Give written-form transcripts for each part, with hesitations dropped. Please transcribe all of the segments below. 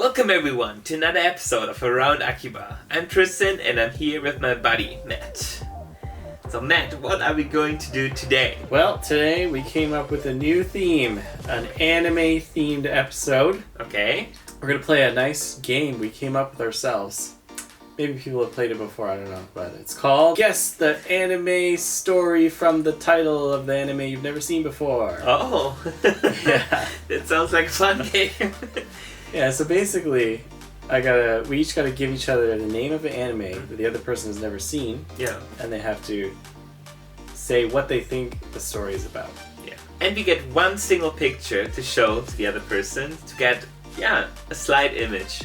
Welcome everyone to another episode of Around Akiba. I'm Tristan and I'm here with my buddy, Matt. So Matt, what are we going to do today? Well, today we came up with a new theme, an anime themed episode. Okay. We're going to play a nice game we came up with ourselves. Maybe people have played it before, I don't know, but it's called Guess the Anime Story from the Title of the Anime You've Never Seen Before. Oh, Yeah. That sounds like a fun game. Yeah, so basically, we each gotta give each other the name of an anime that the other person has never seen, Yeah. and they have to say what they think the story is about. Yeah. And we get one single picture to show to the other person to get, a slide image,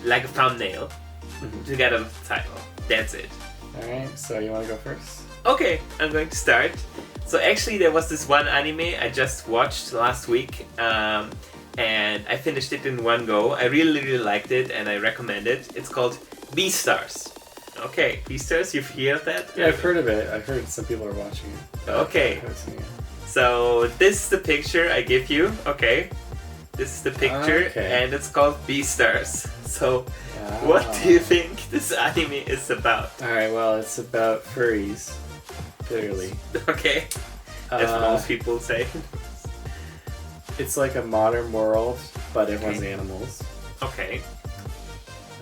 like a thumbnail, to get a title. That's it. Alright, so you wanna go first? Okay, I'm going to start. So actually there was this one anime I just watched last week, and I finished it in one go. I really liked it and I recommend it. It's called Beastars. Okay, Beastars, you've heard of that? Yeah, I've heard of it. I've heard some people are watching it. Okay. So this is the picture I give you. Okay. This is the picture and it's called Beastars. So what do you think this anime is about? Alright, well, it's about furries. Clearly. Okay. As most people say. It's like a modern world, but everyone's animals. Okay.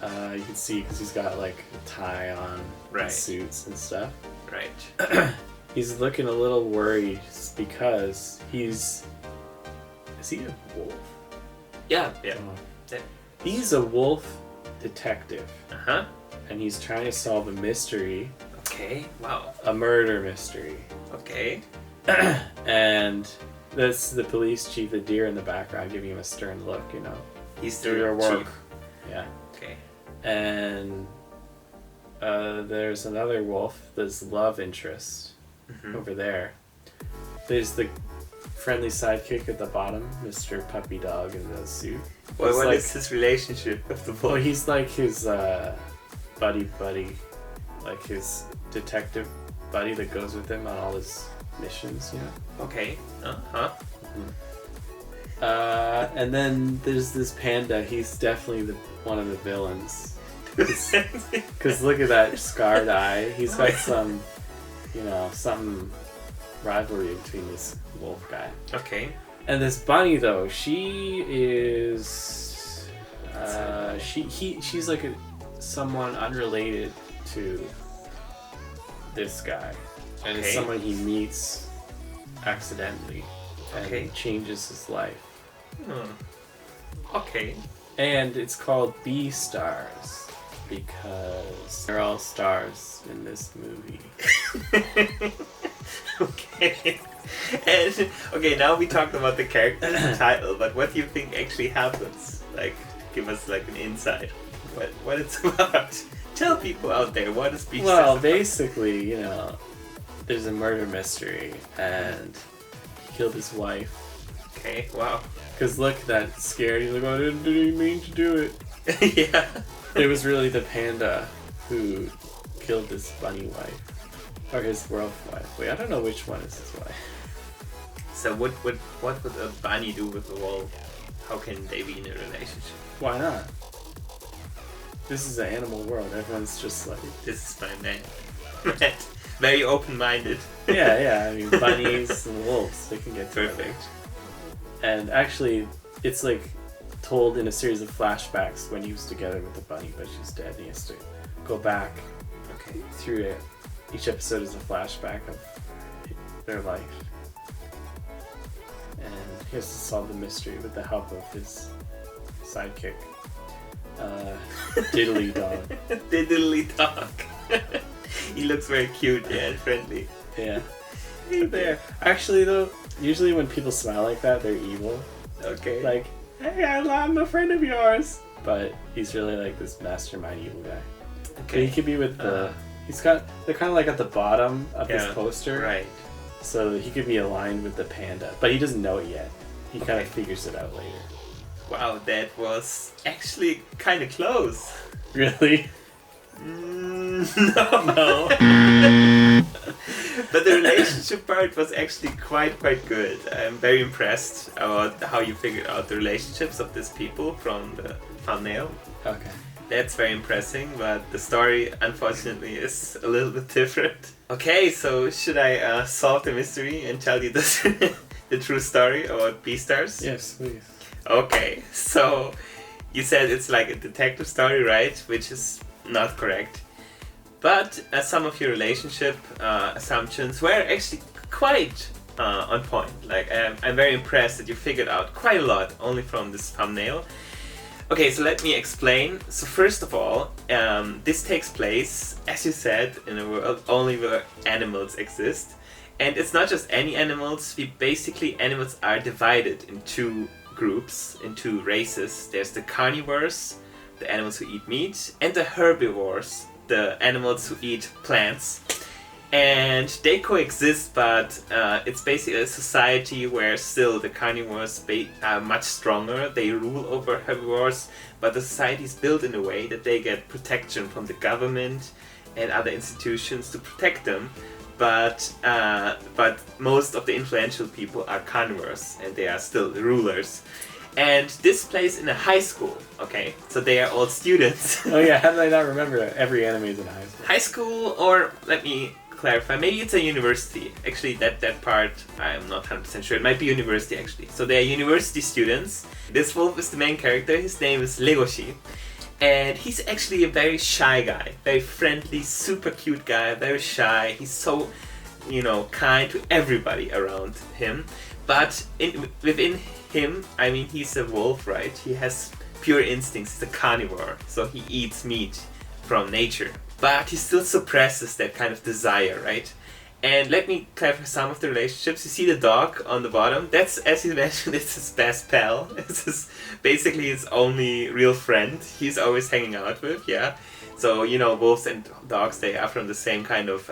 You can see because he's got like a tie on, and suits and stuff. Right. He's looking a little worried because is he a wolf? Yeah. He's a wolf detective. Uh-huh. And he's trying to solve a mystery. Okay. Wow. A murder mystery. Okay. And that's the police chief, the deer in the background, giving him a stern look, you know. He's Do your work. Yeah. Okay. And there's another wolf, this love interest over there. There's the friendly sidekick at the bottom, Mr. Puppy Dog in the suit. Well, what is his relationship with the wolf? Well, he's like his buddy, like his detective buddy that goes with him on all his missions, you know. Okay. Uh-huh. And then there's this panda. He's definitely one of the villains. Because look at that scarred eye. He's got some rivalry between this wolf guy. Okay. And this bunny, though, she is... she's like someone unrelated to this guy. And it's someone he meets accidentally. And changes his life. Okay. And it's called Beastars because they're all stars in this movie. Okay. And now we talked about the character title, but what do you think actually happens? Like, give us like an insight. What it's about. Tell people out there what is Beastars. Well, basically, you know, there's a murder mystery, and he killed his wife. Okay, wow. Because look, that scared. He's like, I didn't mean to do it. Yeah. It was really the panda who killed his bunny wife. Or his wolf wife. Wait, I don't know which one is his wife. So what would a bunny do with a wolf? How can they be in a relationship? Why not? This is an animal world. Everyone's just like... This is my man. Very open-minded. Yeah. I mean, bunnies and wolves, they can get together. Perfect. And actually, it's like told in a series of flashbacks when he was together with the bunny, but she's dead, and he has to go back through it. Each episode is a flashback of their life. And he has to solve the mystery with the help of his sidekick, Diddly Dog. Diddly Dog. He looks very cute and friendly. Yeah. There. Actually, though, usually when people smile like that, they're evil. Okay. Like, hey, I'm a friend of yours. But he's really like this mastermind evil guy. Okay. So he could be with the... they're kind of like at the bottom of his poster. Right. So he could be aligned with the panda. But he doesn't know it yet. He kind of figures it out later. Wow, that was actually kind of close. Really? No. But the relationship part was actually quite good. I'm very impressed about how you figured out the relationships of these people from the thumbnail. Okay. That's very impressive, but the story, unfortunately, is a little bit different. Okay, so should I solve the mystery and tell you the true story about Beastars? Yes, please. Okay, so you said it's like a detective story, right? Which is not correct. But some of your relationship assumptions were actually quite on point. Like, I'm very impressed that you figured out quite a lot only from this thumbnail. Okay, so let me explain. So first of all, this takes place, as you said, in a world only where animals exist. And it's not just any animals. Animals are divided in two groups, in two races. There's the carnivores, the animals who eat meat, and the herbivores, the animals who eat plants. And they coexist, but it's basically a society where still the carnivores are much stronger. They rule over herbivores, but the society is built in a way that they get protection from the government and other institutions to protect them. But most of the influential people are carnivores, and they are still the rulers. And this plays in a high school, okay? So they are all students. Oh yeah, how did I not remember that? Every anime is in high school. High school, or let me clarify, maybe it's a university. Actually, that part, I'm not 100% sure. It might be university, actually. So they are university students. This wolf is the main character. His name is Legoshi. And he's actually a very shy guy. Very friendly, super cute guy, very shy. He's so, kind to everybody around him. But within him, I mean, he's a wolf, right? He has pure instincts. He's a carnivore. So he eats meat from nature. But he still suppresses that kind of desire, right? And let me clarify some of the relationships. You see the dog on the bottom? That's, as you mentioned, it's his best pal. It's basically his only real friend he's always hanging out with, yeah. So, wolves and dogs, they are from the same kind of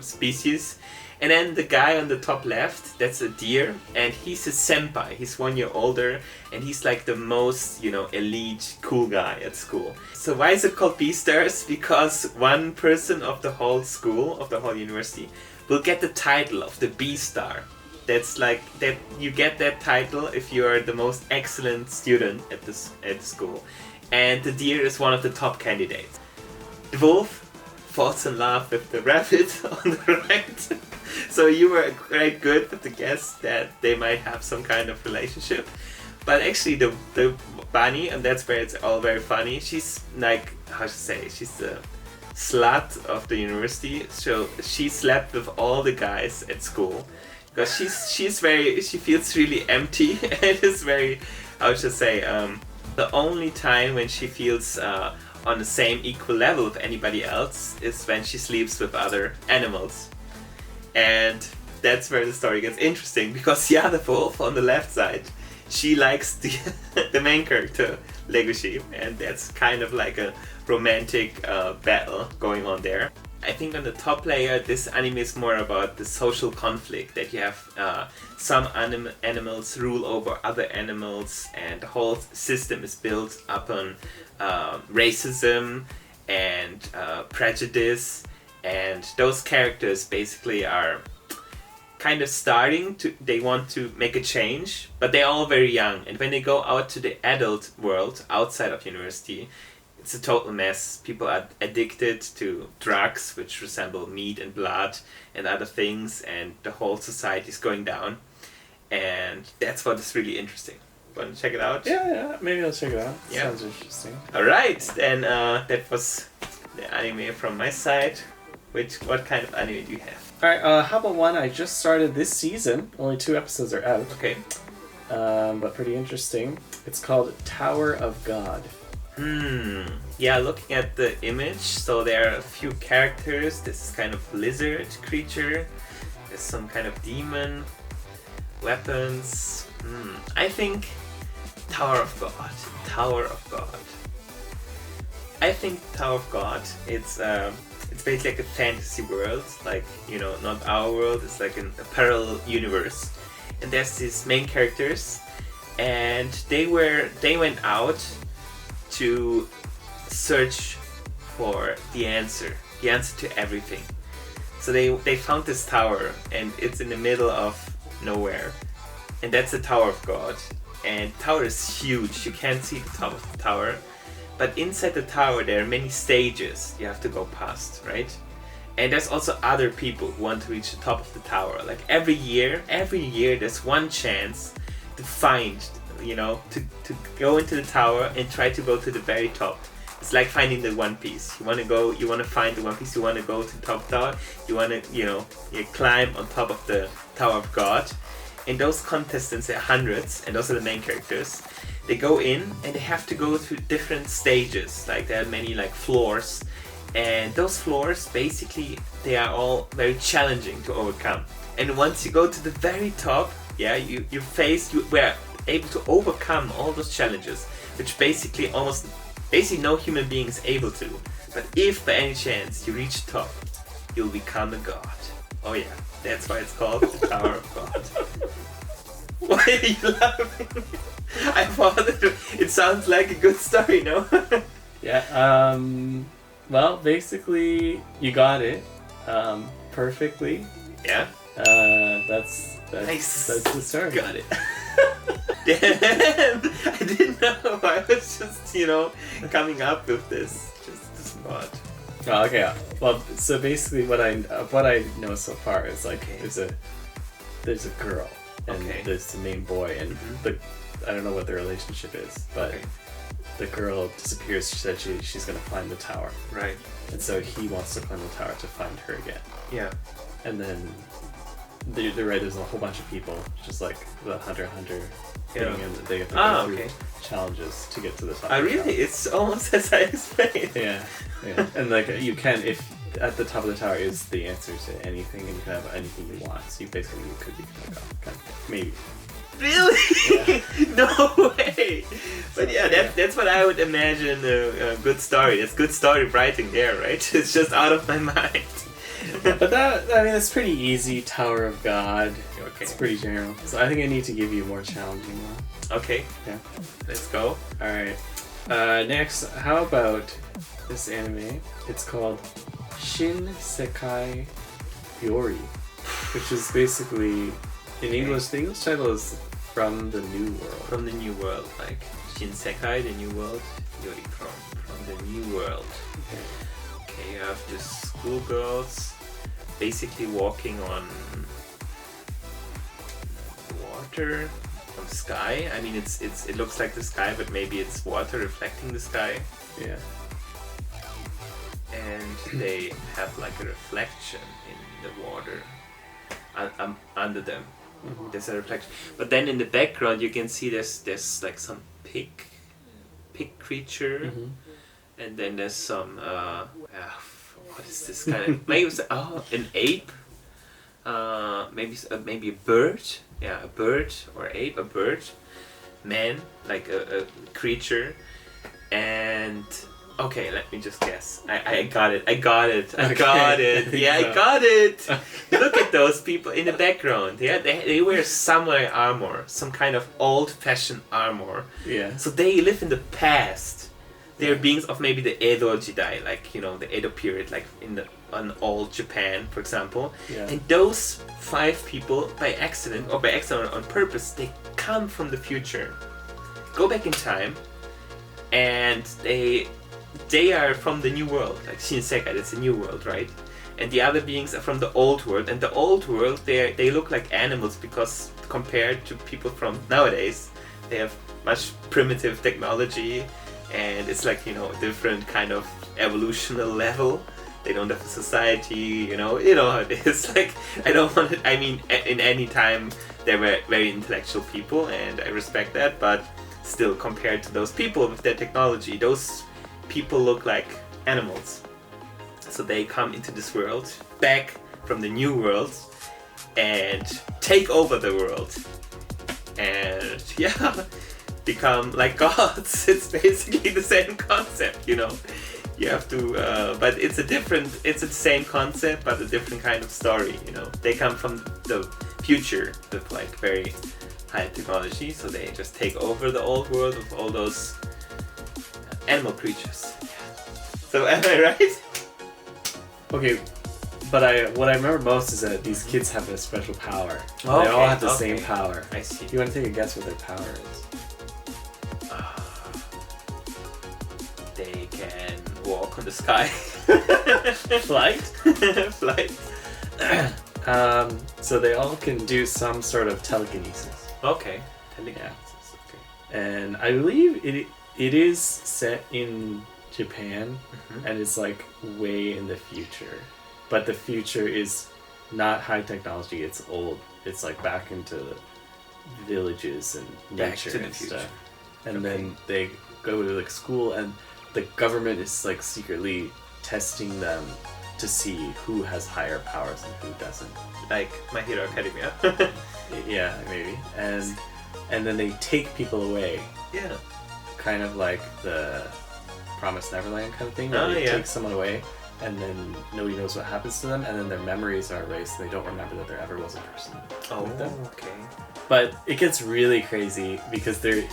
species. And then the guy on the top left, that's a deer, and he's a senpai. He's 1 year older, and he's like the most, elite, cool guy at school. So why is it called Beastars? Because one person of the whole school, of the whole university, will get the title of the Beastar. That's like, that you get that title if you're the most excellent student at the school. And the deer is one of the top candidates. The wolf falls in love with the rabbit on the right. So you were quite good with the guess that they might have some kind of relationship. But actually the bunny, and that's where it's all very funny, she's like, she's the slut of the university. So she slept with all the guys at school. Because she feels really empty and is very, the only time when she feels on the same equal level with anybody else is when she sleeps with other animals. And that's where the story gets interesting, because the other wolf on the left side, she likes the main character, Legoshi, and that's kind of like a romantic battle going on there. I think on the top layer, this anime is more about the social conflict, that you have some animals rule over other animals, and the whole system is built upon racism and prejudice. And those characters basically are kind of they want to make a change, but they're all very young. And when they go out to the adult world outside of university, it's a total mess. People are addicted to drugs, which resemble meat and blood and other things, and the whole society is going down. And that's what is really interesting. Want to check it out? Yeah, maybe I'll check it out. Yeah. Sounds interesting. Alright, then that was the anime from my side. What kind of anime do you have? Alright, how about one I just started this season? Only 2 episodes are out. Okay. But pretty interesting. It's called Tower of God. Yeah, looking at the image, so there are a few characters. This is kind of lizard creature. There's some kind of demon. Weapons. I think Tower of God. Tower of God. I think Tower of God, it's basically like a fantasy world, like, not our world, it's like a parallel universe. And there's these main characters, and they went out to search for the answer to everything. So they found this tower, and it's in the middle of nowhere, and that's the Tower of God. And the tower is huge. You can't see the top of the tower, but inside the tower there are many stages you have to go past, right? And there's also other people who want to reach the top of the tower. Like every year there's one chance to find, to go into the tower and try to go to the very top. It's like finding the One Piece. You want to find the One Piece, you want to go to the top tower, you want to, you climb on top of the Tower of God. And those contestants, there are hundreds, and those are the main characters. They go in and they have to go through different stages. Like there are many like floors. And those floors, basically, they are all very challenging to overcome. And once you go to the very top, you were able to overcome all those challenges, which basically no human being is able to. But if by any chance you reach the top, you'll become a god. Oh yeah, that's why it's called the Tower of God. Why are you laughing? I thought it sounds like a good story, no? Yeah, well, basically, you got it perfectly. Yeah. That's nice. That's the story. Got it. Damn, I didn't know. I was just, coming up with this. Just spot. Oh, okay. Well, so basically, what I know so far is like there's a girl and there's the main boy, and I don't know what their relationship is, but. Okay. The girl disappears. She said she's gonna climb the tower. Right. And so he wants to climb the tower to find her again. Yeah. And then they're right. There's a whole bunch of people, just like the Hunter thing, and they have to go through challenges to get to the top. Really? It's almost as I explained. Yeah. And like you can, if at the top of the tower is the answer to anything, and you can have anything you want. So you could become a god, kind of thing. Maybe. Really? Yeah. No way! But that's what I would imagine a good story. It's good story writing there, right? It's just out of my mind. But that's pretty easy. Tower of God. Okay. It's pretty general. So I think I need to give you a more challenging one. Okay. Yeah. Let's go. Alright. Next, how about this anime? It's called Shin Sekai Yori, which is basically, in English, the English title is From the New World. From the New World, like Shinsekai, the New World, Yori from the New World. Okay, you have these schoolgirls basically walking on water from the sky. I mean, it looks like the sky, but maybe it's water reflecting the sky. Yeah. And they have like a reflection in the water under them. Mm-hmm. There's a reflection, but then in the background you can see there's like some pig creature, and then there's some what is this kind of maybe an ape, maybe a bird, a bird or ape, a bird, man, like a creature, and. Okay, let me just guess. I got it. Yeah, I got it. Look at those people in the background. Yeah, they wear samurai armor, some kind of old-fashioned armor. Yeah. So they live in the past. They're beings of maybe the Edo Jidai, like the Edo period, like on old Japan, for example. Yeah. And those 5 people, by accident or on purpose, they come from the future, go back in time, and they are from the new world, like Shinsekai, that's the new world, right? And the other beings are from the old world, and the old world, they look like animals because compared to people from nowadays, they have much primitive technology, and it's like, different kind of evolutional level. They don't have a society, you know how it is. Like, in any time, they were very intellectual people, and I respect that, but still, compared to those people with their technology, those people look like animals. So they come into this world, back from the new world, and take over the world. And become like gods. It's basically the same concept, You have to, but it's the same concept, but a different kind of story, They come from the future with like very high technology, so they just take over the old world with all those animal creatures. So am I right? Okay, but what I remember most is that these kids have a special power. They all have the same power. I see. Do you want to take a guess what their power is? they can walk on the sky. Flight? Flight. So they all can do some sort of telekinesis. Okay. Telekinesis. Okay. And I believe it is set in Japan, and it's like way in the future. But the future is not high technology, it's old. It's like back into the villages and nature and stuff. And then they go to like school, and the government is like secretly testing them to see who has higher powers and who doesn't. Like My Hero Academia. Yeah, maybe. And then they take people away. Yeah. Kind of like the Promised Neverland kind of thing, where they take someone away, and then nobody knows what happens to them, and then their memories are erased, and they don't remember that there ever was a person with them. Okay. But it gets really crazy because they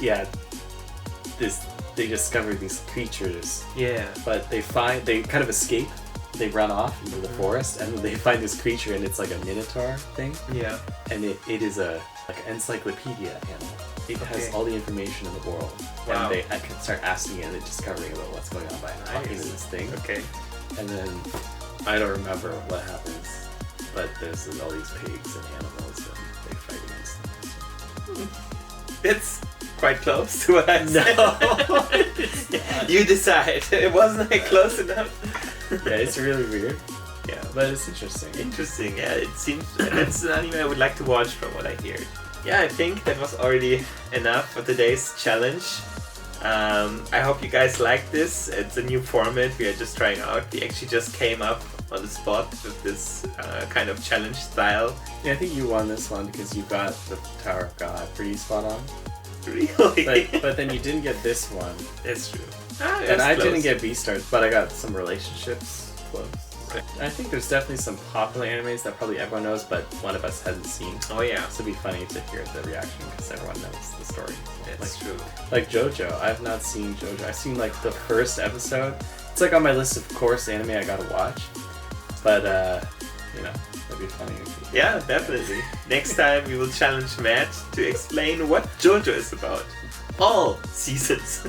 discover these creatures. Yeah. But they kind of escape. They run off into the forest, and they find this creature, and it's like a minotaur thing. Yeah. And it is an encyclopedia animal. It has all the information in the world. Wow. And I can start asking it and discovering about what's going on by talking to this thing. Okay. And then I don't remember what happens, but there's all these pigs and animals, and they fight against them. It's quite close to what I said. No. You decide. It wasn't like close enough. Yeah, it's really weird. Yeah, but it's interesting. Interesting. Yeah, it seems that's an anime I would like to watch from what I hear. Yeah, I think that was already enough for today's challenge. I hope you guys like this. It's a new format we are just trying out. We actually just came up on the spot with this kind of challenge style. Yeah, I think you won this one because you got the Tower of God pretty spot on. Really? But then you didn't get this one. That's true. And I didn't get Beastars, but I got some relationships close. Right. I think there's definitely some popular animes that probably everyone knows, but one of us hasn't seen. Oh yeah. So it'd be funny to hear the reaction because everyone knows the story. That's true. Like JoJo. I've not seen JoJo. I've seen like the first episode. It's like on my list of course anime I gotta watch. But that'd be funny. Yeah, definitely. Next time we will challenge Matt to explain what JoJo is about. All seasons.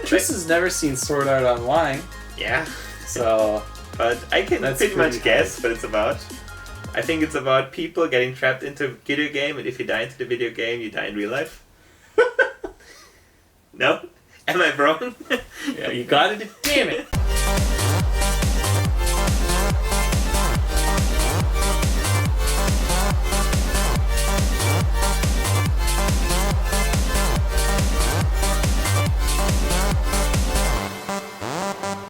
Tristan's never seen Sword Art Online. Yeah. So but I can that's pretty much hard. guess what it's about. I think it's about people getting trapped into a video game, and if you die into the video game, you die in real life. No? Am I wrong? Yeah, you got it. Damn it.